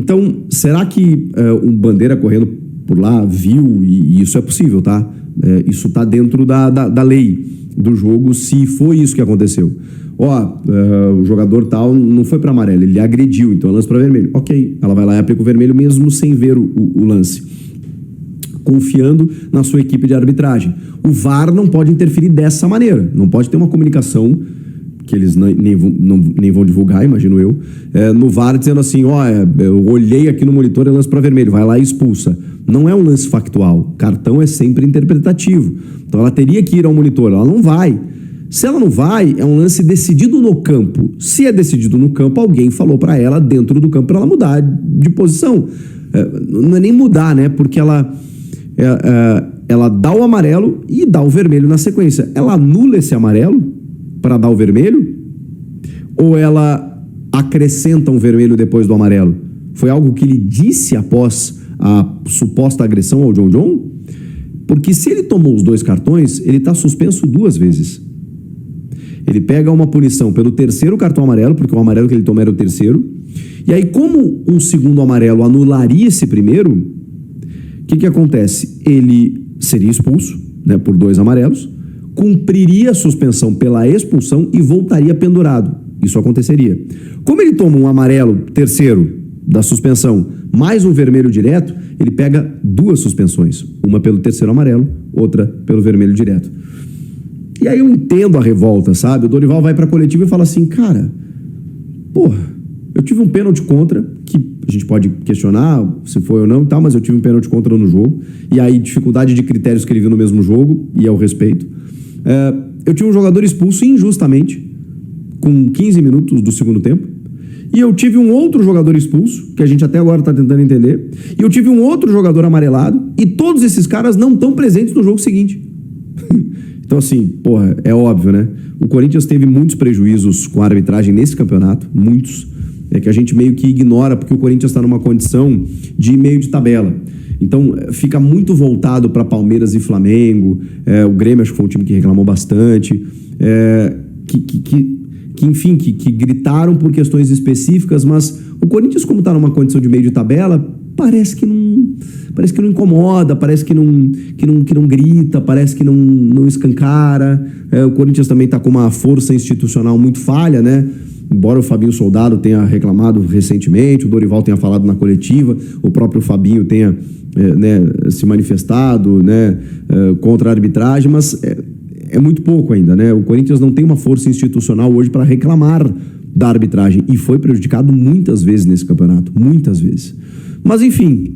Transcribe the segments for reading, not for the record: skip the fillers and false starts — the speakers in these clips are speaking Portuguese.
Então, será que um Bandeira correndo por lá viu, e isso é possível, tá? Isso está dentro da lei do jogo, se foi isso que aconteceu. O jogador tal não foi para amarelo, ele agrediu, então é lance para vermelho. Ok, ela vai lá e aplica o vermelho mesmo sem ver o lance, confiando na sua equipe de arbitragem. O VAR não pode interferir dessa maneira, não pode ter uma comunicação que eles nem vão divulgar, imagino eu, no VAR dizendo assim, eu olhei aqui no monitor, é lance para vermelho, vai lá e expulsa. Não é um lance factual, cartão é sempre interpretativo. Então ela teria que ir ao monitor, ela não vai. Se ela não vai, é um lance decidido no campo. Se é decidido no campo, alguém falou para ela dentro do campo para ela mudar de posição. Não é nem mudar, né? Porque ela dá o amarelo e dá o vermelho na sequência. Ela anula esse amarelo para dar o vermelho? Ou ela acrescenta um vermelho depois do amarelo? Foi algo que ele disse após a suposta agressão ao John? Porque se ele tomou os 2 cartões, ele está suspenso 2 vezes. Ele pega uma punição pelo 3º cartão amarelo, porque o amarelo que ele tomou era o 3º. E aí, como um segundo amarelo anularia esse primeiro, o que acontece? Ele seria expulso, né, por 2 amarelos, cumpriria a suspensão pela expulsão e voltaria pendurado. Isso aconteceria. Como ele toma um amarelo 3º da suspensão, mais um vermelho direto, ele pega 2 suspensões. Uma pelo 3º amarelo, outra pelo vermelho direto. E aí eu entendo a revolta, sabe? O Dorival vai pra coletiva e fala assim, cara, eu tive um pênalti contra, que a gente pode questionar se foi ou não e tal, mas eu tive um pênalti contra no jogo. E aí, dificuldade de critérios que ele viu no mesmo jogo, e é o respeito. Eu tive um jogador expulso injustamente, com 15 minutos do segundo tempo. E eu tive um outro jogador expulso, que a gente até agora está tentando entender. E eu tive um outro jogador amarelado. E todos esses caras não estão presentes no jogo seguinte. Então, assim, é óbvio, né? O Corinthians teve muitos prejuízos com a arbitragem nesse campeonato. Muitos. É que a gente meio que ignora, porque o Corinthians está numa condição de meio de tabela. Então, fica muito voltado para Palmeiras e Flamengo. O Grêmio, acho que foi um time que reclamou bastante. Enfim, que gritaram por questões específicas, mas o Corinthians, como está numa condição de meio de tabela, parece que não incomoda, parece que não grita, parece que não escancara. O Corinthians também está com uma força institucional muito falha, né? Embora o Fabinho Soldado tenha reclamado recentemente, o Dorival tenha falado na coletiva, o próprio Fabinho tenha se manifestado, contra a arbitragem, mas é muito pouco ainda, né? O Corinthians não tem uma força institucional hoje para reclamar da arbitragem e foi prejudicado muitas vezes nesse campeonato, muitas vezes. Mas enfim,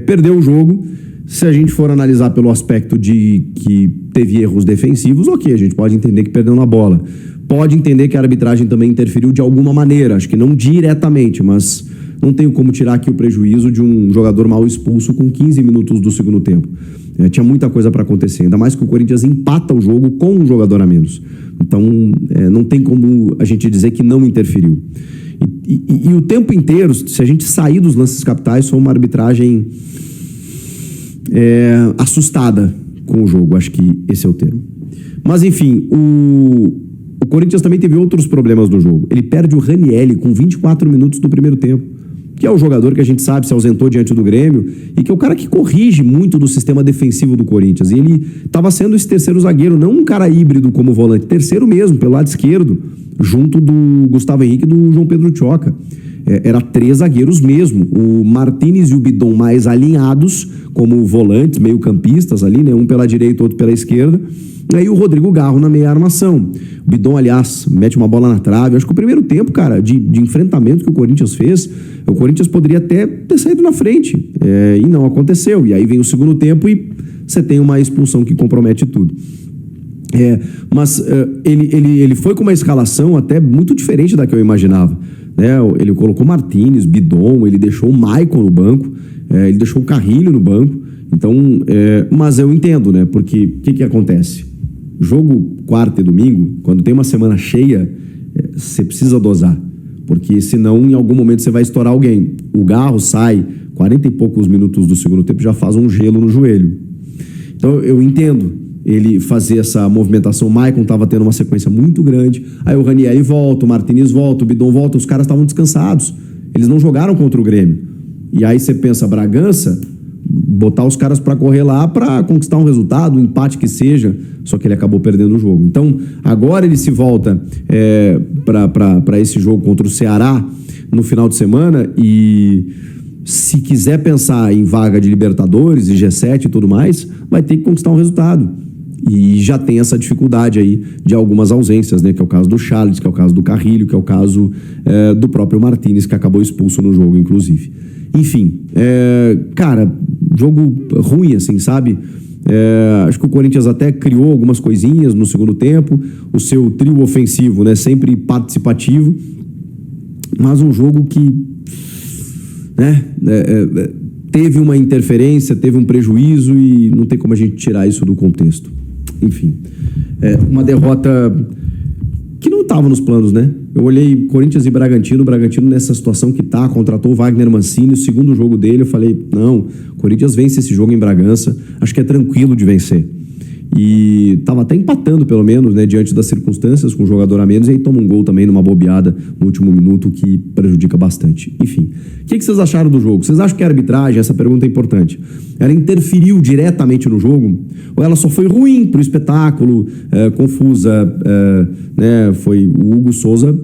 perdeu o jogo. Se a gente for analisar pelo aspecto de que teve erros defensivos, ok, a gente pode entender que perdeu na bola. Pode entender que a arbitragem também interferiu de alguma maneira, acho que não diretamente, mas não tenho como tirar aqui o prejuízo de um jogador mal expulso com 15 minutos do segundo tempo. Tinha muita coisa para acontecer, ainda mais que o Corinthians empata o jogo com um jogador a menos. Então, não tem como a gente dizer que não interferiu. E o tempo inteiro, se a gente sair dos lances capitais, foi uma arbitragem assustada com o jogo, acho que esse é o termo. Mas, enfim, o Corinthians também teve outros problemas no jogo. Ele perde o Ranieri com 24 minutos do primeiro tempo, que é o jogador que a gente sabe se ausentou diante do Grêmio e que é o cara que corrige muito do sistema defensivo do Corinthians. E ele estava sendo esse terceiro zagueiro, não um cara híbrido como volante, terceiro mesmo, pelo lado esquerdo, junto do Gustavo Henrique e do João Pedro Tchoca. Era 3 zagueiros mesmo, o Martínez e o Bidon mais alinhados como volantes, meio campistas ali, né? Um pela direita, outro pela esquerda. E aí o Rodrigo Garro na meia armação. O Bidon, aliás, mete uma bola na trave. Acho que o primeiro tempo, cara, de enfrentamento que o Corinthians fez, o Corinthians poderia até ter saído na frente. E não aconteceu. E aí vem o segundo tempo e você tem uma expulsão que compromete tudo. Mas ele foi com uma escalação até muito diferente da que eu imaginava. Ele colocou Martínez, Bidon, ele deixou o Maicon no banco, ele deixou o Carrilho no banco. Então, mas eu entendo, né? Porque o que acontece? Jogo quarta e domingo, quando tem uma semana cheia, você precisa dosar. Porque senão, em algum momento, você vai estourar alguém. O Garro sai 40 e poucos minutos do segundo tempo, já faz um gelo no joelho. Então, eu entendo ele fazer essa movimentação. O Maicon estava tendo uma sequência muito grande. Aí o Ranieri volta, o Martínez volta, o Bidon volta. Os caras estavam descansados. Eles não jogaram contra o Grêmio. E aí você pensa, Bragança, botar os caras para correr lá para conquistar um resultado, um empate que seja, só que ele acabou perdendo o jogo. Então, agora ele se volta para esse jogo contra o Ceará no final de semana e se quiser pensar em vaga de Libertadores e G7 e tudo mais, vai ter que conquistar um resultado. E já tem essa dificuldade aí de algumas ausências, né? Que é o caso do Charles, que é o caso do Carrilho, que é o caso do próprio Martínez, que acabou expulso no jogo, inclusive. Enfim, cara, jogo ruim, assim, sabe? Acho que o Corinthians até criou algumas coisinhas no segundo tempo, o seu trio ofensivo, né? Sempre participativo, mas um jogo que, né? Teve uma interferência, teve um prejuízo e não tem como a gente tirar isso do contexto. Enfim, uma derrota que não estava nos planos, né? Eu olhei Corinthians e Bragantino nessa situação que tá, contratou o Wagner Mancini, o segundo jogo dele, eu falei, não, Corinthians vence esse jogo em Bragança, acho que é tranquilo de vencer. E tava até empatando, pelo menos, né, diante das circunstâncias, com um jogador a menos, e aí toma um gol também numa bobeada no último minuto que prejudica bastante. Enfim, o que vocês acharam do jogo? Vocês acham que a arbitragem, essa pergunta é importante, ela interferiu diretamente no jogo? Ou ela só foi ruim pro espetáculo, confusa, né, foi o Hugo Souza.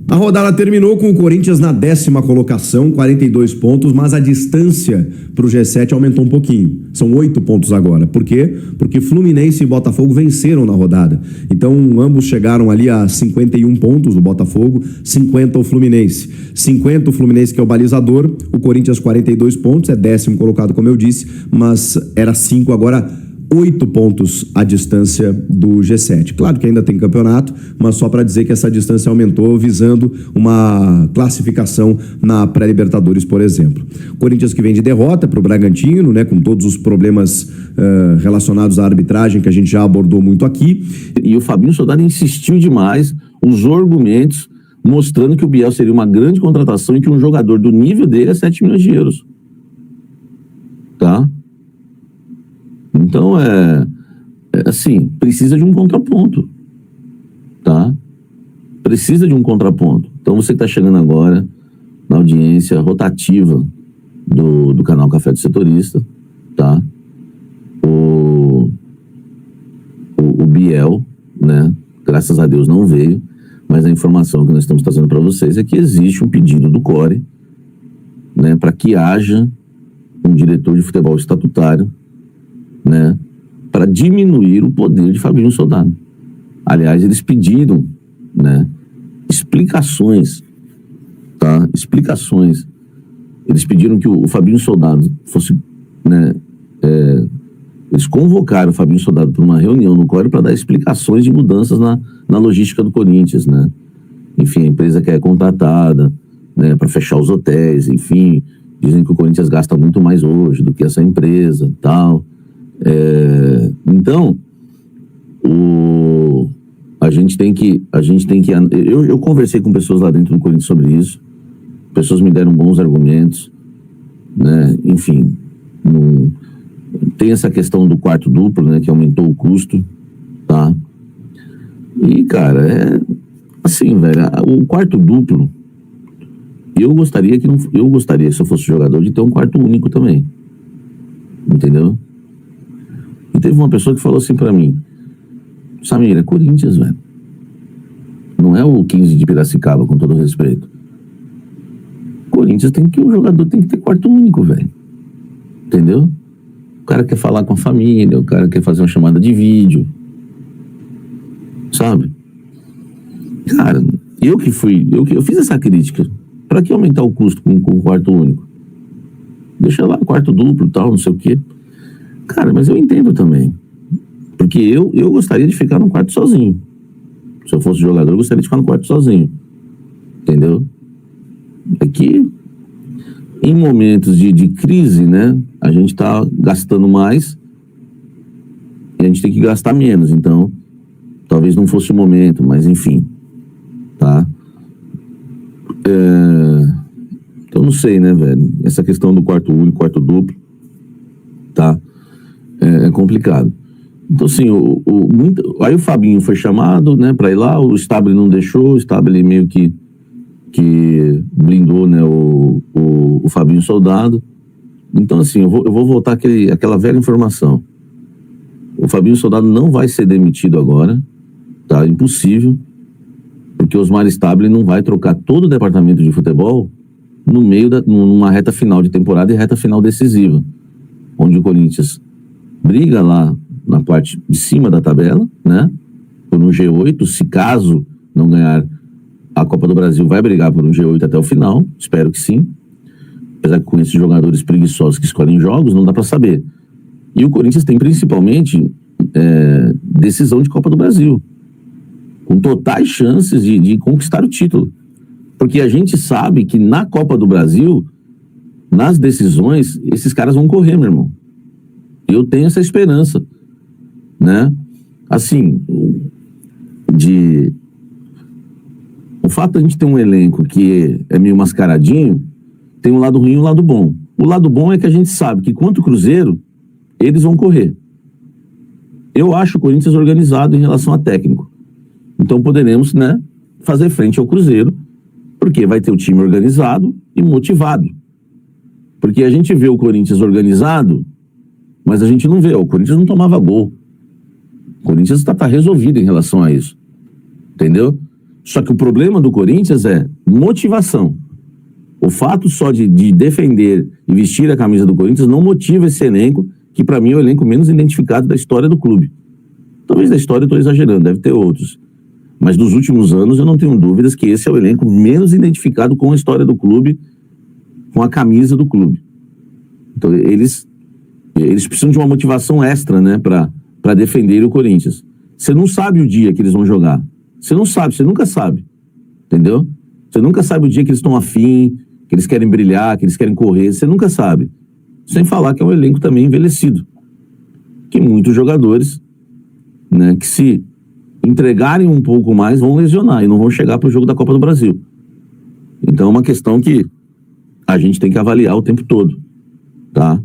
A rodada terminou com o Corinthians na 10ª colocação, 42 pontos, mas a distância para o G7 aumentou um pouquinho. São 8 pontos agora. Por quê? Porque Fluminense e Botafogo venceram na rodada. Então, ambos chegaram ali a 51 pontos, o Botafogo, 50 o Fluminense. 50 o Fluminense, que é o balizador, o Corinthians 42 pontos, é 10º colocado, como eu disse, mas era 5, agora 8 pontos a distância do G7. Claro que ainda tem campeonato, mas só para dizer que essa distância aumentou visando uma classificação na pré-Libertadores, por exemplo. Corinthians que vem de derrota para o Bragantino, né, com todos os problemas relacionados à arbitragem que a gente já abordou muito aqui. E o Fabinho Soldado insistiu demais, usou argumentos mostrando que o Biel seria uma grande contratação e que um jogador do nível dele é 7 milhões de euros. Tá? Então, assim, precisa de um contraponto, tá? Precisa de um contraponto. Então, você que está chegando agora na audiência rotativa do canal Café do Setorista, tá? O Biel, né? Graças a Deus não veio, mas a informação que nós estamos trazendo para vocês é que existe um pedido do CORE, né? Para que haja um diretor de futebol estatutário, né, para diminuir o poder de Fabinho Soldado. Aliás, eles pediram, né, explicações, tá? Explicações. Eles pediram que o Fabinho Soldado fosse, né, eles convocaram o Fabinho Soldado para uma reunião no CORE para dar explicações de mudanças na logística do Corinthians, né? Enfim, a empresa que é contratada, né, para fechar os hotéis, enfim, dizem que o Corinthians gasta muito mais hoje do que essa empresa, tal. Então, a gente tem que eu conversei com pessoas lá dentro do Corinthians sobre isso, pessoas me deram bons argumentos, né? Enfim, tem essa questão do quarto duplo, né, que aumentou o custo, tá? E, cara, assim, velho, o quarto duplo, eu gostaria, se eu fosse jogador, de ter um quarto único também, entendeu? E teve uma pessoa que falou assim pra mim, Samir, é Corinthians, velho. Não é o 15 de Piracicaba, com todo respeito. Corinthians o jogador tem que ter quarto único, velho. Entendeu? O cara quer falar com a família, o cara quer fazer uma chamada de vídeo. Sabe? Cara, eu fiz essa crítica. Pra que aumentar o custo com o quarto único? Deixa lá o quarto duplo e tal, não sei o quê. Cara, mas eu entendo também. Porque eu gostaria de ficar no quarto sozinho. Se eu fosse jogador, eu gostaria de ficar no quarto sozinho. Entendeu? É que em momentos de crise, né, a gente tá gastando mais e a gente tem que gastar menos. Então, talvez não fosse o momento, mas enfim. Tá? Então, não sei, né, velho? Essa questão do quarto único, quarto duplo, tá? É complicado. Então, assim, aí o Fabinho foi chamado, né, para ir lá, o Stabile não deixou, o Stabile meio que blindou, né, o Fabinho Soldado. Então, assim, eu vou voltar àquela velha informação. O Fabinho Soldado não vai ser demitido agora, tá? Impossível, porque o Osmar Stabile não vai trocar todo o departamento de futebol numa reta final de temporada e reta final decisiva, onde o Corinthians briga lá na parte de cima da tabela, né? Por um G8, se caso não ganhar a Copa do Brasil, vai brigar por um G8 até o final, espero que sim. Apesar que com esses jogadores preguiçosos que escolhem jogos, não dá para saber. E o Corinthians tem principalmente decisão de Copa do Brasil, com totais chances de conquistar o título. Porque a gente sabe que na Copa do Brasil, nas decisões, esses caras vão correr, meu irmão. Eu tenho essa esperança, né? Assim, o fato de a gente ter um elenco que é meio mascaradinho, tem um lado ruim e um lado bom. O lado bom é que a gente sabe que quanto o Cruzeiro, eles vão correr. Eu acho o Corinthians organizado em relação a técnico. Então poderemos, né, fazer frente ao Cruzeiro, porque vai ter o time organizado e motivado. Porque a gente vê o Corinthians organizado, mas a gente não vê. O Corinthians não tomava gol. O Corinthians está resolvido em relação a isso. Entendeu? Só que o problema do Corinthians é motivação. O fato só de defender e vestir a camisa do Corinthians não motiva esse elenco, que para mim é o elenco menos identificado da história do clube. Talvez da história eu estou exagerando, deve ter outros. Mas dos últimos anos eu não tenho dúvidas que esse é o elenco menos identificado com a história do clube, com a camisa do clube. Então eles precisam de uma motivação extra, né, para defender o Corinthians. Você não sabe o dia que eles vão jogar. Você não sabe, você nunca sabe. Entendeu? Você nunca sabe o dia que eles estão afim, que eles querem brilhar, que eles querem correr. Você nunca sabe. Sem falar que é um elenco também envelhecido. Que muitos jogadores, né, que se entregarem um pouco mais vão lesionar e não vão chegar para o jogo da Copa do Brasil. Então é uma questão que a gente tem que avaliar o tempo todo, tá?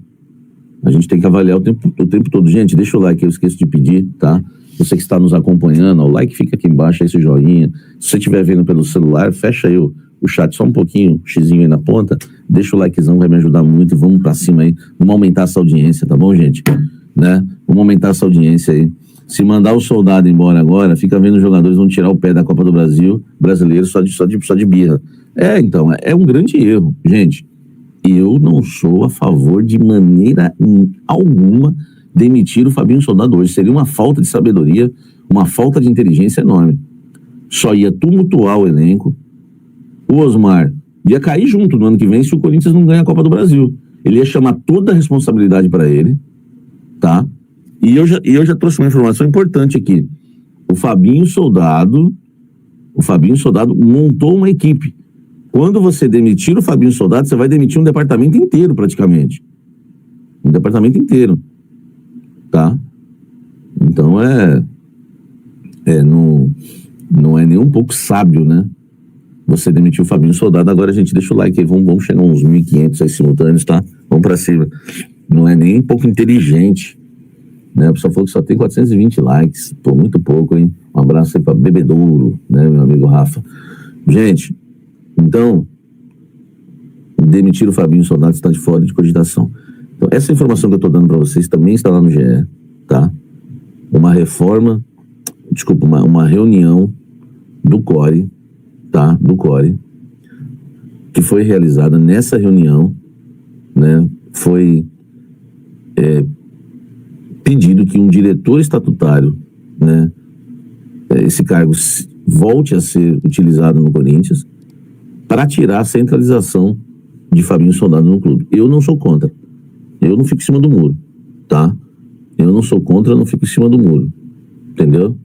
A gente tem que avaliar o tempo todo. Gente, deixa o like, eu esqueço de pedir, tá? Você que está nos acompanhando, o like fica aqui embaixo, esse joinha. Se você estiver vendo pelo celular, fecha aí o chat só um pouquinho, um xizinho aí na ponta, deixa o likezão, vai me ajudar muito, vamos pra cima aí, vamos aumentar essa audiência, tá bom, gente? Né? Vamos aumentar essa audiência aí. Se mandar o Soldado embora agora, fica vendo os jogadores vão tirar o pé da Copa do Brasil, brasileiro, só de birra. Então, é um grande erro, gente. Eu não sou a favor de maneira alguma demitir o Fabinho Soldado hoje. Seria uma falta de sabedoria, uma falta de inteligência enorme. Só ia tumultuar o elenco. O Osmar ia cair junto no ano que vem se o Corinthians não ganha a Copa do Brasil. Ele ia chamar toda a responsabilidade para ele, tá? E eu já trouxe uma informação importante aqui. O Fabinho Soldado montou uma equipe. Quando você demitir o Fabinho Soldado, você vai demitir um departamento inteiro, praticamente. Um departamento inteiro. Tá? Então não é nem um pouco sábio, né? Você demitiu o Fabinho Soldado. Agora a gente deixa o like aí, vamos chegar a uns 1.500 aí simultâneos, tá? Vamos pra cima. Não é nem um pouco inteligente, né? O pessoal falou que só tem 420 likes. Pô, muito pouco, hein? Um abraço aí pra Bebedouro, né, meu amigo Rafa. Gente, então, demitir o Fabinho Soldado está de fora de cogitação. Então, essa informação que eu estou dando para vocês também está lá no GE, tá? Uma reunião do CORE, tá? Do CORE, que foi realizada. Nessa reunião, né, foi pedido que um diretor estatutário, né, esse cargo volte a ser utilizado no Corinthians para tirar a centralização de Fabinho Soldado no clube. Eu não sou contra. Eu não fico em cima do muro, tá? Eu não sou contra, eu não fico em cima do muro. Entendeu?